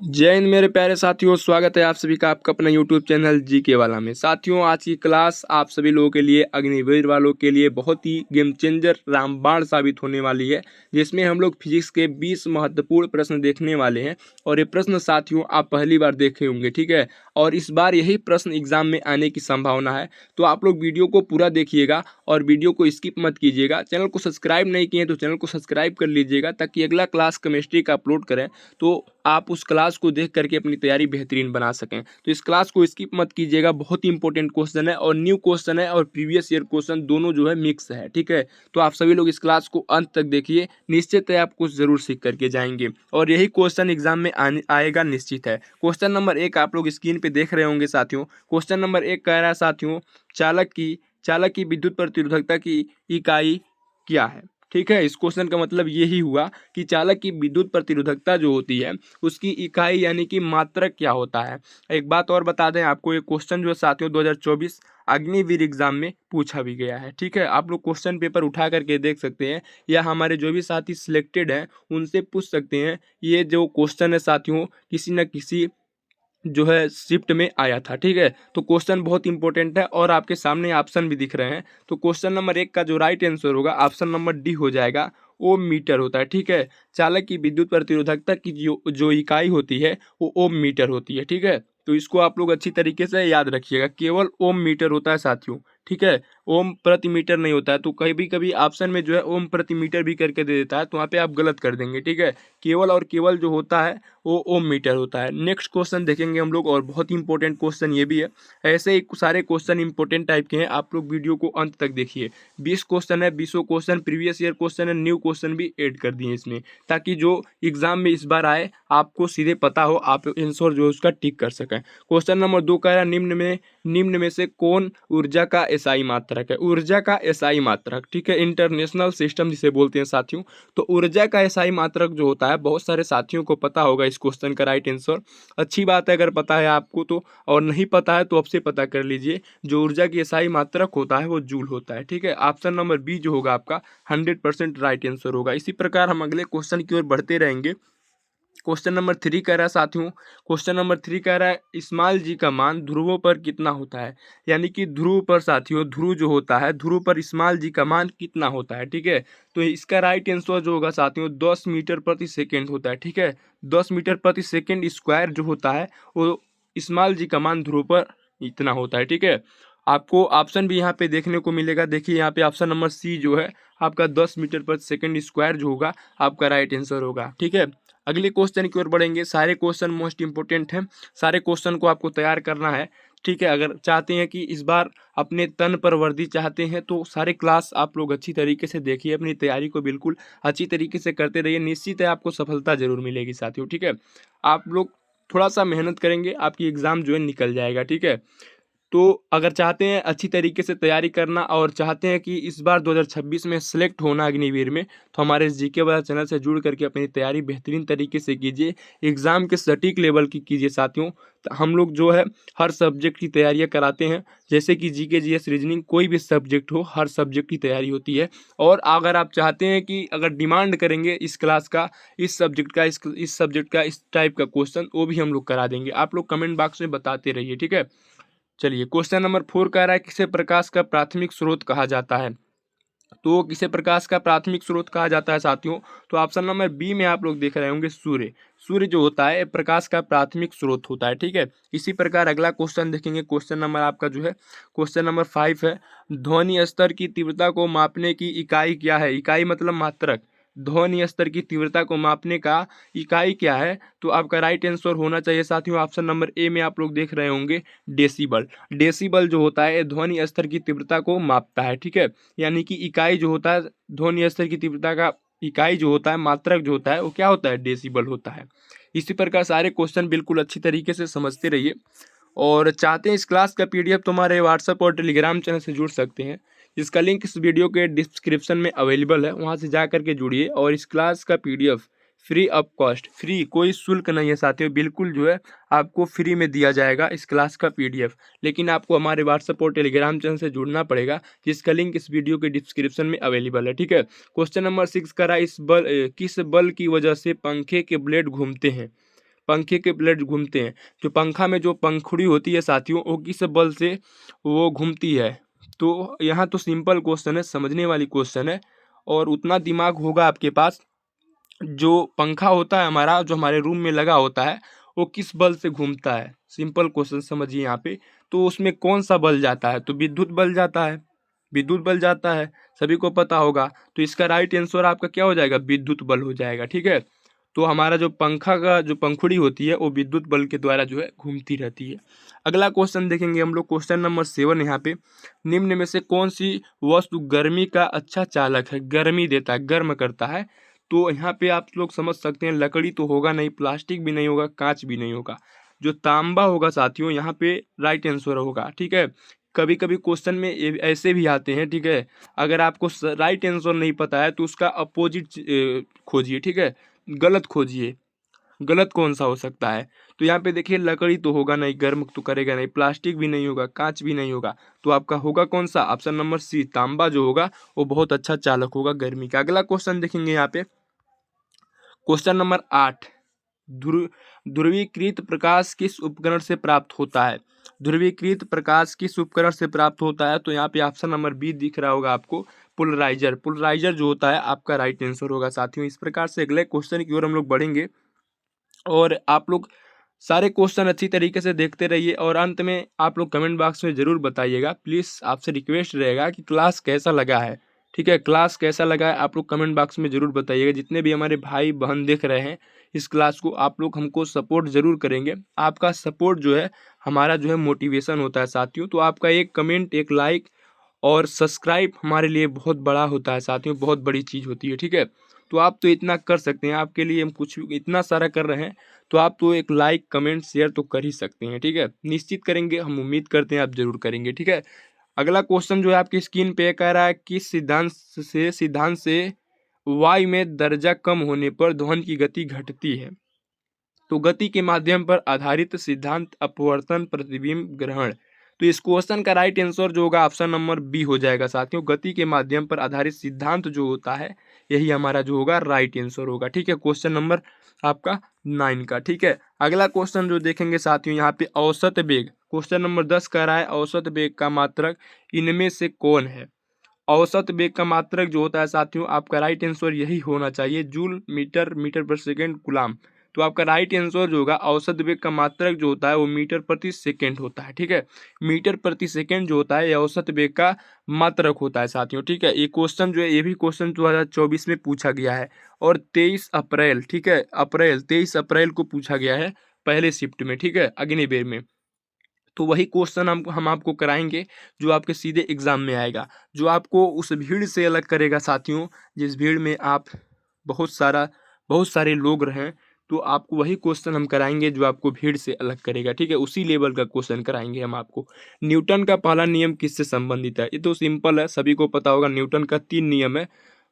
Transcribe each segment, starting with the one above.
जय हिंद मेरे प्यारे साथियों, स्वागत है आप सभी का आपका अपना यूट्यूब चैनल जीके वाला में। साथियों, आज की क्लास आप सभी लोगों के लिए, अग्निवीर वालों के लिए बहुत ही गेम चेंजर रामबाण साबित होने वाली है, जिसमें हम लोग फिजिक्स के 20 महत्वपूर्ण प्रश्न देखने वाले हैं। और ये प्रश्न साथियों आप पहली बार देखे होंगे, ठीक है। और इस बार यही प्रश्न एग्जाम में आने की संभावना है, तो आप लोग वीडियो को पूरा देखिएगा और वीडियो को स्किप मत कीजिएगा। चैनल को सब्सक्राइब नहीं किए तो चैनल को सब्सक्राइब कर लीजिएगा, ताकि अगला क्लास केमिस्ट्री का अपलोड करें तो आप उस क्लास को देख करके अपनी तैयारी बेहतरीन बना सकें। तो इस क्लास को स्किप मत कीजिएगा, बहुत ही इंपॉर्टेंट क्वेश्चन है और न्यू क्वेश्चन है और प्रीवियस ईयर क्वेश्चन दोनों जो है मिक्स है, ठीक है। तो आप सभी लोग इस क्लास को अंत तक देखिए, निश्चित है आप कुछ जरूर सीख करके जाएंगे और यही क्वेश्चन एग्जाम में आएगा निश्चित है। क्वेश्चन नंबर 1 आप लोग स्क्रीन पे देख रहे होंगे साथियों। क्वेश्चन नंबर 1 कह रहा है साथियों, चालक की विद्युत प्रतिरोधकता की इकाई क्या है। ठीक है, इस क्वेश्चन का मतलब यही हुआ कि चालक की विद्युत प्रतिरोधकता जो होती है उसकी इकाई यानी कि मात्रक क्या होता है। एक बात और बता दें आपको, ये क्वेश्चन जो है साथियों 2024 अग्निवीर एग्जाम में पूछा भी गया है, ठीक है। आप लोग क्वेश्चन पेपर उठा करके देख सकते हैं या हमारे जो भी साथी सिलेक्टेड हैं उनसे पूछ सकते हैं। ये जो क्वेश्चन है साथियों किसी न किसी जो है शिफ्ट में आया था, ठीक है। तो क्वेश्चन बहुत इंपॉर्टेंट है और आपके सामने ऑप्शन भी दिख रहे हैं। तो क्वेश्चन नंबर 1 का जो राइट आंसर होगा ऑप्शन नंबर डी हो जाएगा। ओम मीटर होता है, ठीक है। चालक की विद्युत प्रतिरोधकता की जो जो इकाई होती है वो ओम मीटर होती है, ठीक है। तो इसको आप लोग अच्छी तरीके से याद रखिएगा, केवल ओम मीटर होता है साथियों, ठीक है। ओम प्रति मीटर नहीं होता है। तो कभी कभी ऑप्शन में जो है ओम प्रति मीटर भी करके दे देता है, तो वहाँ पे आप गलत कर देंगे, ठीक है। केवल और केवल जो होता है वो ओम मीटर होता है। नेक्स्ट क्वेश्चन देखेंगे हम लोग और बहुत ही इंपॉर्टेंट क्वेश्चन ये भी है। ऐसे ही सारे क्वेश्चन इंपॉर्टेंट टाइप के हैं, आप लोग वीडियो को अंत तक देखिए। 20 क्वेश्चन है, 20 क्वेश्चन प्रीवियस ईयर क्वेश्चन है, न्यू क्वेश्चन भी ऐड कर दिए इसमें, ताकि जो एग्जाम में इस बार आए आपको सीधे पता हो, आप आंसर जो है उसका टिक कर सकें। क्वेश्चन नंबर 2 कह रहा है, निम्न में से कौन ऊर्जा का एसआई मात्रक है। ऊर्जा का एसआई मात्रक, ठीक है, इंटरनेशनल सिस्टम जिसे बोलते हैं साथियों। तो ऊर्जा का एसआई मात्रक जो होता है बहुत सारे साथियों को पता होगा इस क्वेश्चन का राइट आंसर। अच्छी बात है अगर पता है आपको तो, और नहीं पता है तो अब से पता कर लीजिए। जो ऊर्जा की एसआई मात्रक होता है वो जूल होता है, ठीक है। ऑप्शन नंबर बी जो होगा आपका 100% राइट आंसर होगा। इसी प्रकार हम अगले क्वेश्चन की ओर बढ़ते रहेंगे। क्वेश्चन नंबर 3 कह रहा है साथियों, क्वेश्चन नंबर 3 कह रहा है इस्माइल जी का मान ध्रुवों पर कितना होता है। यानी कि ध्रुव पर साथियों, ध्रुव जो होता है ध्रुव पर इस्माइल जी का मान कितना होता है, ठीक है। तो इसका राइट आंसर जो होगा साथियों 10 मीटर प्रति सेकेंड होता है, ठीक है। 10 मीटर प्रति सेकेंड स्क्वायर जो होता है वो इस्माइल जी का मान ध्रुव पर इतना होता है, ठीक है। आपको ऑप्शन भी यहाँ पे देखने को मिलेगा। देखिए यहाँ पे ऑप्शन नंबर सी जो है आपका 10 मीटर प्रति सेकेंड स्क्वायर जो होगा आपका राइट आंसर होगा, ठीक है। अगले क्वेश्चन की ओर बढ़ेंगे। सारे क्वेश्चन मोस्ट इंपोर्टेंट हैं, सारे क्वेश्चन को आपको तैयार करना है, ठीक है। अगर चाहते हैं कि इस बार अपने तन पर वर्दी चाहते हैं तो सारे क्लास आप लोग अच्छी तरीके से देखिए, अपनी तैयारी को बिल्कुल अच्छी तरीके से करते रहिए, निश्चित है आपको सफलता जरूर मिलेगी साथियों, ठीक है। आप लोग थोड़ा सा मेहनत करेंगे, आपकी एग्ज़ाम जो है निकल जाएगा, ठीक है। तो अगर चाहते हैं अच्छी तरीके से तैयारी करना और चाहते हैं कि इस बार 2026 में सिलेक्ट होना अग्निवीर में, तो हमारे इस जीके वाला चैनल से जुड़ करके अपनी तैयारी बेहतरीन तरीके से कीजिए, एग्ज़ाम के सटीक लेवल की कीजिए साथियों। तो हम लोग जो है हर सब्जेक्ट की तैयारियां कराते हैं, जैसे कि जीके जीएस रीजनिंग, कोई भी सब्जेक्ट हो हर सब्जेक्ट की तैयारी होती है। और अगर आप चाहते हैं कि अगर डिमांड करेंगे इस क्लास का, इस सब्जेक्ट का, इस सब्जेक्ट का, इस टाइप का क्वेश्चन, वो भी हम लोग करा देंगे। आप लोग कमेंट बॉक्स में बताते रहिए, ठीक है। चलिए क्वेश्चन नंबर 4 कह रहा है किसे प्रकाश का प्राथमिक स्रोत कहा जाता है। तो किसे प्रकाश का प्राथमिक स्रोत कहा जाता है साथियों, तो ऑप्शन नंबर बी में आप लोग देख रहे होंगे सूर्य। सूर्य जो होता है प्रकाश का प्राथमिक स्रोत होता है, ठीक है। इसी प्रकार अगला क्वेश्चन देखेंगे। क्वेश्चन नंबर आपका जो है क्वेश्चन नंबर 5 है, ध्वनि स्तर की तीव्रता को मापने की इकाई क्या है। इकाई मतलब मात्रक। ध्वनि स्तर की तीव्रता को मापने का इकाई क्या है, तो आपका राइट आंसर होना चाहिए साथियों ऑप्शन नंबर ए में आप लोग देख रहे होंगे डेसिबल। डेसिबल जो होता है ध्वनि स्तर की तीव्रता को मापता है, ठीक है। यानी कि इकाई जो होता है ध्वनि स्तर की तीव्रता का, इकाई जो होता है, मात्रक जो होता है वो क्या होता है, डेसिबल होता है। इसी प्रकार सारे क्वेश्चन बिल्कुल अच्छी तरीके से समझते रहिए। और चाहते हैं इस क्लास का पीडीएफ तुम्हारे व्हाट्सएप और टेलीग्राम चैनल से जुड़ सकते हैं। इसका लिंक इस वीडियो के डिस्क्रिप्शन में अवेलेबल है, वहाँ से जा करके जुड़िए। और इस क्लास का PDF free of cost, free, कोई शुल्क नहीं है साथियों, बिल्कुल जो है आपको फ्री में दिया जाएगा इस क्लास का पीडीएफ। लेकिन आपको हमारे व्हाट्सएप और टेलीग्राम चैनल से जुड़ना पड़ेगा, जिसका लिंक इस वीडियो के डिस्क्रिप्शन में अवेलेबल है, ठीक है। क्वेश्चन नंबर 6 करा, किस बल की वजह से पंखे के ब्लेड घूमते हैं। पंखे के ब्लेड घूमते हैं, जो पंखा में जो पंखुड़ी होती है साथियों, वो किस बल से वो घूमती है। तो यहाँ तो सिंपल क्वेश्चन है, समझने वाली क्वेश्चन है, और उतना दिमाग होगा आपके पास। जो पंखा होता है हमारा, जो हमारे रूम में लगा होता है, वो किस बल से घूमता है, सिंपल क्वेश्चन समझिए यहाँ पे। तो उसमें कौन सा बल जाता है, तो विद्युत बल जाता है, विद्युत बल जाता है, सभी को पता होगा। तो इसका राइट आंसर आपका क्या हो जाएगा, विद्युत बल हो जाएगा, ठीक है। तो हमारा जो पंखा का जो पंखुड़ी होती है वो विद्युत बल के द्वारा जो है घूमती रहती है। अगला क्वेश्चन देखेंगे हम लोग, क्वेश्चन नंबर 7 यहाँ पे, निम्न में से कौन सी वस्तु गर्मी का अच्छा चालक है, गर्मी देता है, गर्म करता है। तो यहाँ पे आप लोग समझ सकते हैं, लकड़ी तो होगा नहीं, प्लास्टिक भी नहीं होगा, कांच भी नहीं होगा, जो तांबा होगा साथियों, यहाँ पे राइट आंसर होगा, ठीक है। कभी कभी क्वेश्चन में ऐसे भी आते हैं, ठीक है। अगर आपको राइट आंसर नहीं पता है तो उसका अपोजिट खोजिए, ठीक है, गलत खोजिए, गलत कौन सा हो सकता है। तो यहाँ पे देखिए, लकड़ी तो होगा नहीं, गर्म तो करेगा नहीं, प्लास्टिक भी नहीं होगा, कांच भी नहीं होगा, तो आपका होगा कौन सा, ऑप्शन नंबर सी, तांबा जो होगा वो बहुत अच्छा चालक होगा गर्मी का। अगला क्वेश्चन देखेंगे यहाँ पे, क्वेश्चन नंबर 8, ध्रुवीकृत प्रकाश किस उपकरण से प्राप्त होता है, ध्रुवीकृत प्रकाश किस उपकरण से प्राप्त होता है। तो यहाँ पे ऑप्शन नंबर बी दिख रहा होगा आपको, पोलराइजर, पोलराइजर जो होता है आपका राइट आंसर होगा साथियों। इस प्रकार से अगले क्वेश्चन की ओर हम लोग बढ़ेंगे, और आप लोग सारे क्वेश्चन अच्छी तरीके से देखते रहिए, और अंत में आप लोग कमेंट बॉक्स में ज़रूर बताइएगा। प्लीज़ आपसे रिक्वेस्ट रहेगा कि क्लास कैसा लगा है, ठीक है, क्लास कैसा लगा है आप लोग कमेंट बॉक्स में ज़रूर बताइएगा। जितने भी हमारे भाई बहन देख रहे हैं इस क्लास को, आप लोग हमको सपोर्ट ज़रूर करेंगे। आपका सपोर्ट जो है हमारा जो है मोटिवेशन होता है साथियों। तो आपका एक कमेंट, एक लाइक और सब्सक्राइब हमारे लिए बहुत बड़ा होता है साथियों, बहुत बड़ी चीज़ होती है, ठीक है। तो आप तो इतना कर सकते हैं, आपके लिए हम कुछ इतना सारा कर रहे हैं, तो आप तो एक लाइक कमेंट शेयर तो कर ही सकते हैं, ठीक है। निश्चित करेंगे, हम उम्मीद करते हैं आप जरूर करेंगे, ठीक है। अगला क्वेश्चन जो है आपकी स्क्रीन पे कह रहा है, किस सिद्धांत से वायु में दर्जा कम होने पर ध्वनि की गति घटती है। तो गति के माध्यम पर आधारित सिद्धांत, अपवर्तन, प्रतिबिंब, ग्रहण। तो इस क्वेश्चन का राइट आंसर जो होगा ऑप्शन नंबर बी हो जाएगा साथियों। गति के माध्यम पर आधारित सिद्धांत जो होता है यही हमारा जो होगा राइट आंसर होगा, ठीक है, क्वेश्चन नंबर आपका 9 का, ठीक है। अगला क्वेश्चन जो देखेंगे साथियों यहाँ पे, औसत वेग, क्वेश्चन नंबर 10 कह रहा है औसत वेग का मात्रक इनमें से कौन है। औसत वेग का मात्रक जो होता है साथियों, आपका राइट आंसर यही होना चाहिए, जूल, मीटर, मीटर पर सेकेंड, कूलाम। तो आपका राइट आंसर जो होगा, औसत वेग का मात्रक जो होता है वो मीटर प्रति सेकेंड होता है, ठीक है। मीटर प्रति सेकेंड जो होता है ये औसत वेग का मात्रक होता है साथियों, ठीक है। ये क्वेश्चन जो है, ये भी क्वेश्चन 2024 में पूछा गया है, और 23 अप्रैल, ठीक है, 23 अप्रैल को पूछा गया है पहले शिफ्ट में, ठीक है, अग्निवीर में। तो वही क्वेश्चन हम आपको कराएंगे जो आपके सीधे एग्जाम में आएगा, जो आपको उस भीड़ से अलग करेगा साथियों, जिस भीड़ में आप बहुत सारे लोग रहें। तो आपको वही क्वेश्चन हम कराएंगे जो आपको भीड़ से अलग करेगा, ठीक है, उसी लेवल का क्वेश्चन कराएंगे हम आपको। न्यूटन का पहला नियम किससे संबंधित है, ये तो सिंपल है, सभी को पता होगा, न्यूटन का 3 नियम है।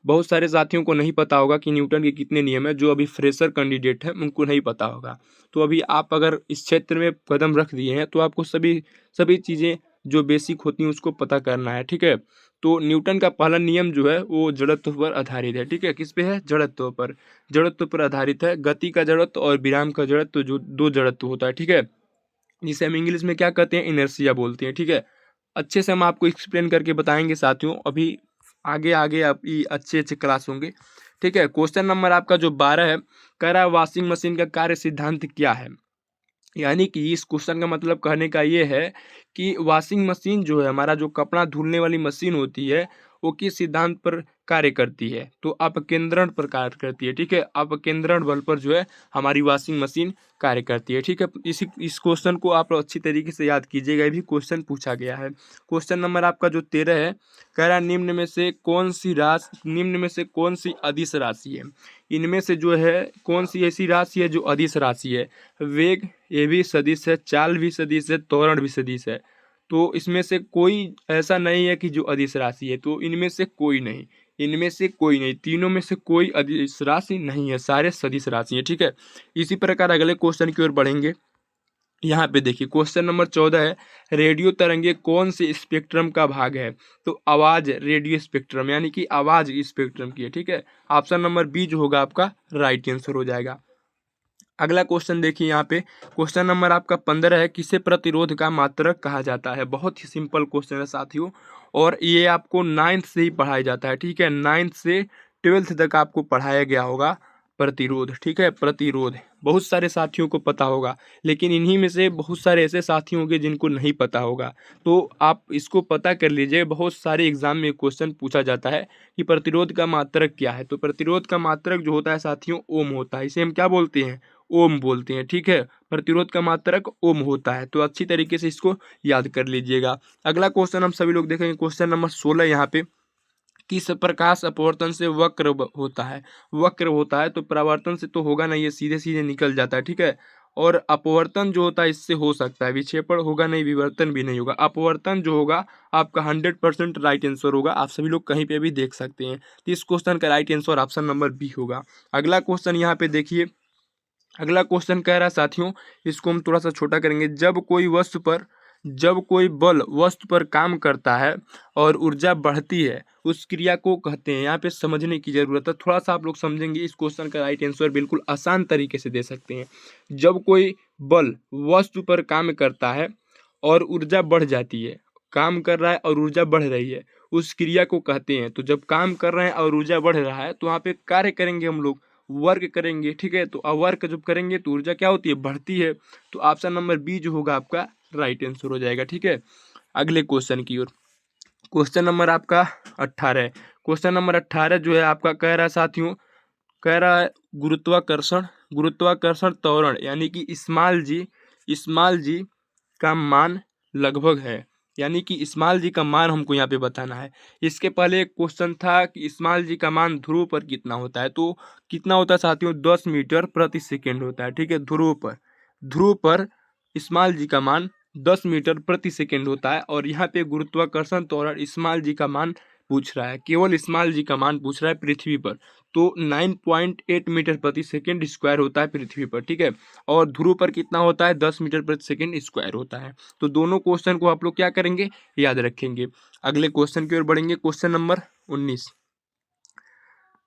बहुत सारे साथियों को नहीं पता होगा कि न्यूटन के कितने नियम है, जो अभी फ्रेशर कैंडिडेट है उनको नहीं पता होगा। तो अभी आप अगर इस क्षेत्र में कदम रख दिए हैं तो आपको सभी सभी चीज़ें जो बेसिक होती हैं उसको पता करना है, ठीक है। तो न्यूटन का पहला नियम जो है वो जड़त्व पर आधारित है, ठीक है, किस पे है, जड़त्व पर, जड़त्व पर आधारित है। गति का जड़त्व और विराम का जड़त्व, जो 2 जड़त्व होता है, ठीक है, जिसे हम इंग्लिश में क्या कहते हैं, इनर्शिया बोलते हैं, ठीक है। अच्छे से हम आपको एक्सप्लेन करके बताएंगे साथियों, अभी आगे आगे आप ये अच्छे अच्छे क्लास होंगे, ठीक है। क्वेश्चन नंबर आपका जो 12 है, कह रहा है वॉशिंग मशीन का कार्य सिद्धांत क्या है। यानी कि इस क्वेश्चन का मतलब कहने का ये है कि वॉशिंग मशीन जो है, हमारा जो कपड़ा धुलने वाली मशीन होती है, वो किस सिद्धांत पर कार्य करती है, तो अपकेंद्रण पर कार्य करती है, ठीक है। अपकेंद्रण बल पर जो है हमारी वॉशिंग मशीन कार्य करती है, ठीक है। इस क्वेश्चन को आप अच्छी तरीके से याद कीजिएगा, ये भी क्वेश्चन पूछा गया है। क्वेश्चन नंबर आपका जो 13 है, कह रहा है निम्न में से कौन सी अदिश राशि है। इनमें से जो है कौन सी ऐसी राशि है जो अदिश राशि है। वेग ये भी सदिश है, चाल भी सदिश है, त्वरण भी सदिश है। तो इसमें से कोई ऐसा नहीं है कि जो अदिश राशि है, तो इनमें से कोई नहीं, इनमें से कोई नहीं, तीनों में से कोई अदिश राशि नहीं है, सारे सदिश राशि है, ठीक है। इसी प्रकार अगले क्वेश्चन की ओर बढ़ेंगे। यहाँ पे देखिए क्वेश्चन नंबर 14 है, रेडियो तरंगे कौन से स्पेक्ट्रम का भाग है। तो आवाज रेडियो स्पेक्ट्रम, यानी कि आवाज स्पेक्ट्रम की है, ठीक है। ऑप्शन नंबर बी जो होगा आपका राइट आंसर हो जाएगा। अगला क्वेश्चन देखिए यहाँ पे, क्वेश्चन नंबर आपका 15 है, किसे प्रतिरोध का मात्रक कहा जाता है। बहुत ही सिंपल क्वेश्चन है साथियों, और ये आपको 9th से ही पढ़ाया जाता है, ठीक है। 9th से 12th तक आपको पढ़ाया गया होगा प्रतिरोध, ठीक है। प्रतिरोध बहुत सारे साथियों को पता होगा, लेकिन इन्हीं में से बहुत सारे ऐसे साथी होंगे जिनको नहीं पता होगा, तो आप इसको पता कर लीजिए। बहुत सारे एग्जाम में क्वेश्चन पूछा जाता है कि प्रतिरोध का मात्रक क्या है। तो प्रतिरोध का मात्रक जो होता है साथियों, ओम होता है। इसे हम क्या बोलते हैं, ओम बोलते हैं, ठीक है। प्रतिरोध का मात्रक ओम होता है, तो अच्छी तरीके से इसको याद कर लीजिएगा। अगला क्वेश्चन हम सभी लोग देखेंगे, क्वेश्चन नंबर 16 यहाँ पे, किस प्रकाश अपवर्तन से वक्र होता है। वक्र होता है तो परावर्तन से तो होगा नहीं, ये सीधे सीधे निकल जाता है, ठीक है। और अपवर्तन जो होता है इससे हो सकता है, विक्षेपण होगा नहीं, विवर्तन भी नहीं होगा। अपवर्तन जो होगा आपका 100% राइट आंसर होगा, आप सभी लोग कहीं पे भी देख सकते हैं। तो इस क्वेश्चन का right answer option number B होगा। अगला क्वेश्चन यहाँ पे देखिए, अगला क्वेश्चन कह रहा है साथियों, इसको हम थोड़ा सा छोटा करेंगे। जब कोई बल वस्तु पर काम करता है और ऊर्जा बढ़ती है, उस क्रिया को कहते हैं। यहाँ पे समझने की जरूरत है, थोड़ा सा आप लोग समझेंगे इस क्वेश्चन का राइट आंसर बिल्कुल आसान तरीके से दे सकते हैं। जब कोई बल वस्तु पर काम करता है और ऊर्जा बढ़ जाती है, काम कर रहा है और ऊर्जा बढ़ रही है, उस क्रिया को कहते हैं। तो जब काम कर रहे हैं और ऊर्जा बढ़ रहा है तो वहाँ पे कार्य करेंगे हम लोग, वर्क करेंगे, ठीक है। तो वर्क जब करेंगे तो ऊर्जा क्या होती है, बढ़ती है। तो ऑप्शन नंबर बी जो होगा आपका राइट आंसर हो जाएगा, ठीक है। अगले क्वेश्चन की ओर, क्वेश्चन नंबर आपका 18 है। क्वेश्चन नंबर 18 जो है आपका कह रहा है साथियों, कह रहा है गुरुत्वाकर्षण त्वरण यानी कि स्मॉल जी का मान लगभग है, यानी कि स्मॉल जी का मान हमको यहाँ पे बताना है। इसके पहले एक क्वेश्चन था कि स्मॉल जी का मान ध्रुव पर कितना होता है। तो कितना होता है साथियों, 10 मीटर प्रति सेकेंड होता है, ठीक है। ध्रुव पर स्मॉल जी का मान 10 मीटर प्रति सेकेंड होता है। और यहाँ पे गुरुत्वाकर्षण त्वरण स्मॉल जी का मान पूछ रहा है, केवल स्मॉल जी का मान पूछ रहा है पृथ्वी पर। तो 9.8 मीटर प्रति सेकेंड स्क्वायर होता है पृथ्वी पर, ठीक है। और ध्रुव पर कितना होता है, 10 मीटर प्रति सेकेंड स्क्वायर होता है। तो दोनों क्वेश्चन को आप लोग क्या करेंगे, याद रखेंगे। अगले क्वेश्चन की ओर बढ़ेंगे, क्वेश्चन नंबर 19,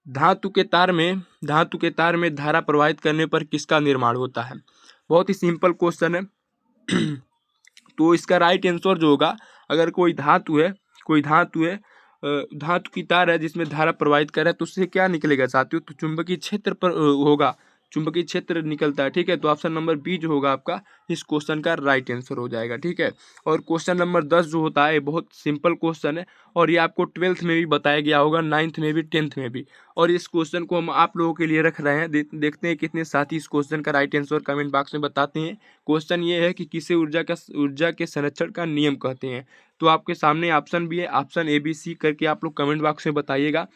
धातु के तार में धारा प्रवाहित करने पर किसका निर्माण होता है। बहुत ही सिंपल क्वेश्चन है। तो इसका राइट आंसर जो होगा, अगर कोई धातु है धातु की तार है जिसमें धारा प्रवाहित कर रहा है, तो उससे क्या निकलेगा साथियों, तो चुंबकीय क्षेत्र पर होगा, चुंबकीय क्षेत्र निकलता है, ठीक है। तो ऑप्शन नंबर बी जो होगा आपका इस क्वेश्चन का राइट आंसर हो जाएगा, ठीक है। और क्वेश्चन नंबर 10 जो होता है बहुत सिंपल क्वेश्चन है, और ये आपको 12th में भी बताया गया होगा, 9th में भी, 10th में भी। और इस क्वेश्चन को हम आप लोगों के लिए रख रहे हैं, देखते हैं कितने साथी इस क्वेश्चन का राइट आंसर कमेंट बॉक्स में बताते हैं। क्वेश्चन ये है कि किसे ऊर्जा के संरक्षण का नियम कहते हैं। तो आपके सामने ऑप्शन भी है, ऑप्शन ए बी सी करके आप लोग कमेंट बॉक्स में बताइएगा।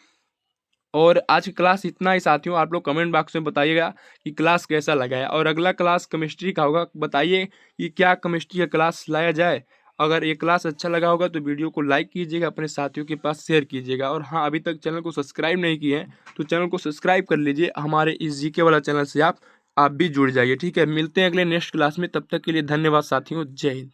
और आज की क्लास इतना ही साथियों, आप लोग कमेंट बॉक्स में बताइएगा कि क्लास कैसा लगा है। और अगला क्लास केमिस्ट्री का होगा, बताइए कि क्या केमिस्ट्री का क्लास लाया जाए। अगर ये क्लास अच्छा लगा होगा तो वीडियो को लाइक कीजिएगा, अपने साथियों के पास शेयर कीजिएगा। और हाँ, अभी तक चैनल को सब्सक्राइब नहीं किए हैं तो चैनल को सब्सक्राइब कर लीजिए, हमारे इस जीके वाला चैनल से आप भी जुड़ जाइए, ठीक है। मिलते हैं अगले नेक्स्ट क्लास में, तब तक के लिए धन्यवाद साथियों, जय हिंद।